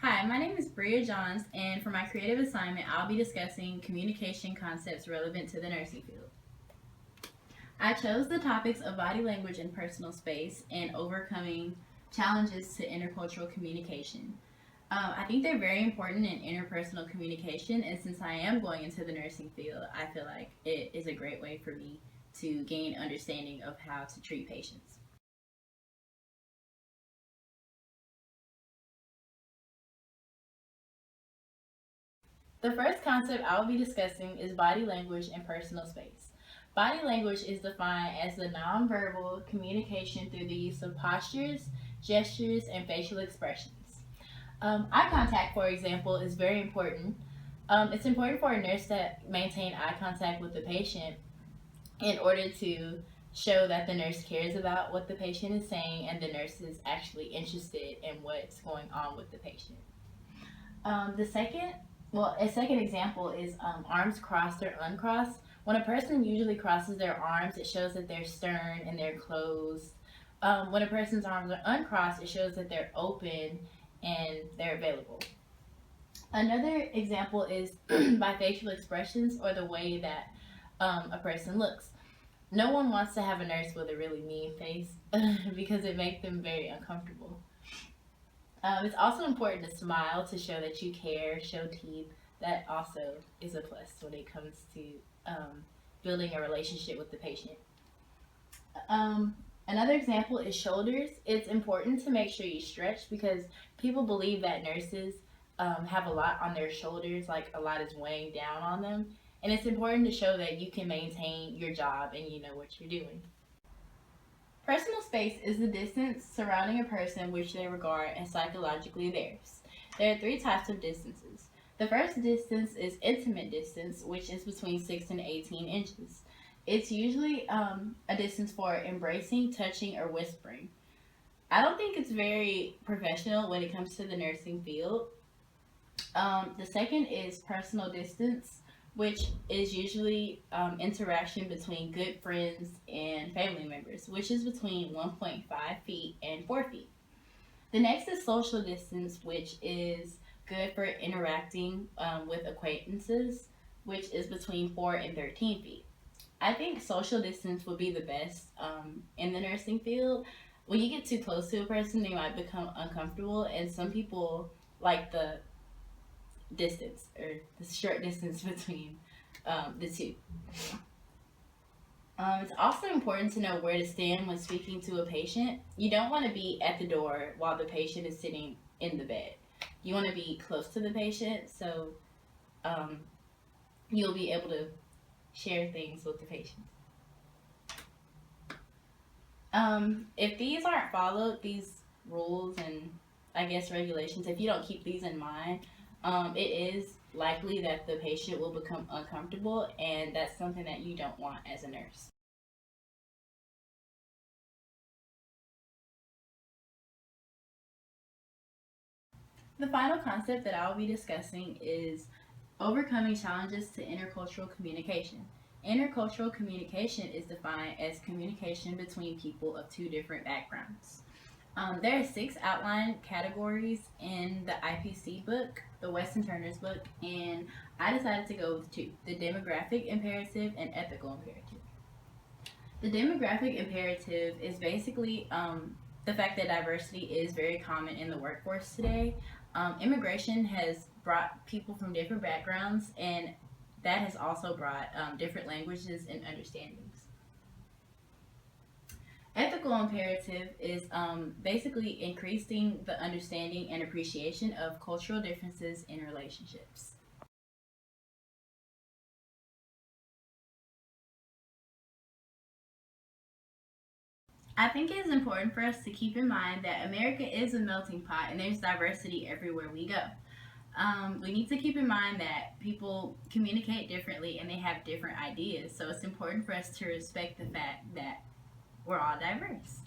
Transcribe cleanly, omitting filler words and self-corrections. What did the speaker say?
Hi, my name is Bria Johns, and for my creative assignment, I'll be discussing communication concepts relevant to the nursing field. I chose the topics of body language and personal space and overcoming challenges to intercultural communication. I think they're very important in interpersonal communication, and since I am going into the nursing field, I feel like it is a great way for me to gain understanding of how to treat patients. The first concept I will be discussing is body language and personal space. Body language is defined as the nonverbal communication through the use of postures, gestures, and facial expressions. Eye contact, for example, is very important. It's important for a nurse to maintain eye contact with the patient in order to show that the nurse cares about what the patient is saying and the nurse is actually interested in what's going on with the patient. The second, a second example is arms crossed or uncrossed. When a person usually crosses their arms, it shows that they're stern and they're closed. When a person's arms are uncrossed, it shows that they're open and they're available. Another example is by facial expressions or the way that a person looks. No one wants to have a nurse with a really mean face because it makes them very uncomfortable. It's also important to smile to show that you care, show teeth. That also is a plus when it comes to building a relationship with the patient. Another example is shoulders. It's important to make sure you stretch because people believe that nurses have a lot on their shoulders, like a lot is weighing down on them. And it's important to show that you can maintain your job and you know what you're doing. Personal space is the distance surrounding a person which they regard as psychologically theirs. There are three types of distances. The first distance is intimate distance, which is between 6 and 18 inches. It's usually a distance for embracing, touching, or whispering. I don't think it's very professional when it comes to the nursing field. The second is personal distance, which is usually interaction between good friends and family members, which is between 1.5 feet and 4 feet. The next is social distance, which is good for interacting with acquaintances, which is between 4 and 13 feet. I think social distance would be the best in the nursing field. When you get too close to a person, they might become uncomfortable, and some people like the distance or the short distance between the two. It's also important to know where to stand when speaking to a patient. You don't want to be at the door while the patient is sitting in the bed. You want to be close to the patient so um, you'll be able to share things with the patient. If these aren't followed, these rules and I guess regulations, if you don't keep these in mind, it is likely that the patient will become uncomfortable, and that's something that you don't want as a nurse. The final concept that I'll be discussing is overcoming challenges to intercultural communication. Intercultural communication is defined as communication between people of two different backgrounds. There are six outline categories in the IPC book, the Weston Turner's book, and I decided to go with two, the demographic imperative and ethical imperative. The demographic imperative is basically the fact that diversity is very common in the workforce today. Immigration has brought people from different backgrounds, and that has also brought different languages and understandings. Ethical imperative is basically increasing the understanding and appreciation of cultural differences in relationships. I think it is important for us to keep in mind that America is a melting pot and there's diversity everywhere we go. We need to keep in mind that people communicate differently and they have different ideas, so it's important for us to respect the fact that we're all diverse.